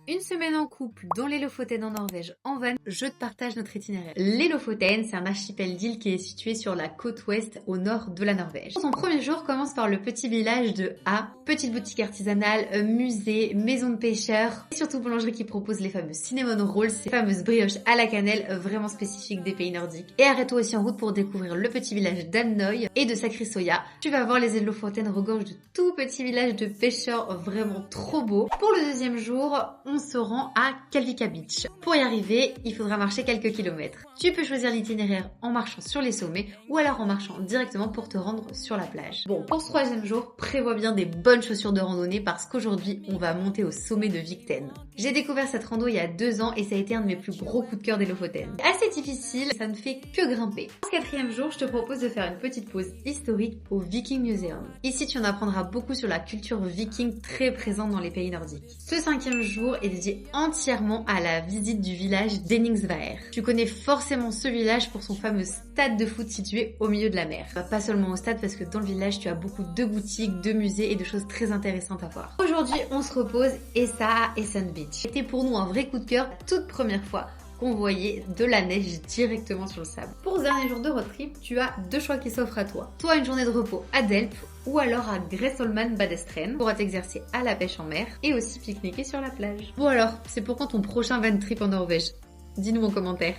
Une semaine en couple dans les Lofoten en Norvège en van, je te partage notre itinéraire. Les Lofoten, c'est un archipel d'îles qui est situé sur la côte ouest au nord de la Norvège. Son premier jour commence par le petit village de A, petite boutique artisanale, musée, maison de pêcheurs et surtout boulangerie qui propose les fameux cinnamon rolls, ces fameuses brioches à la cannelle vraiment spécifiques des pays nordiques. Et arrête-toi aussi en route pour découvrir le petit village d'Amnoy et de Sakrisoya. Tu vas voir les îles Lofoten regorgent de tout petits villages de pêcheurs vraiment trop beaux. Pour le deuxième jour, on se rend à Kälvika Beach. Pour y arriver, il faudra marcher quelques kilomètres. Tu peux choisir l'itinéraire en marchant sur les sommets ou alors en marchant directement pour te rendre sur la plage. Bon, pour ce troisième jour, prévois bien des bonnes chaussures de randonnée parce qu'aujourd'hui, on va monter au sommet de Vikten. J'ai découvert cette rando il y a 2 ans et ça a été un de mes plus gros coups de cœur des Lofoten. Assez difficile, ça ne fait que grimper. Pour ce quatrième jour, je te propose de faire une petite pause historique au Viking Museum. Ici, tu en apprendras beaucoup sur la culture viking très présente dans les pays nordiques. Ce cinquième jour est dédié entièrement à la visite du village d'Enningsvaer. Tu connais forcément ce village pour son fameux stade de foot situé au milieu de la mer. Pas seulement au stade parce que dans le village tu as beaucoup de boutiques, de musées et de choses très intéressantes à voir. Aujourd'hui on se repose et ça à Essen Beach. C'était pour nous un vrai coup de cœur, toute première fois qu'on voyait de la neige directement sur le sable. Pour ce dernier jour de road trip, tu as 2 choix qui s'offrent à toi. Soit une journée de repos à Delp ou alors à Gresholman Badestren pour t'exercer à la pêche en mer et aussi pique-niquer sur la plage. Bon alors, c'est pour quand ton prochain van trip en Norvège? Dis-nous en commentaire.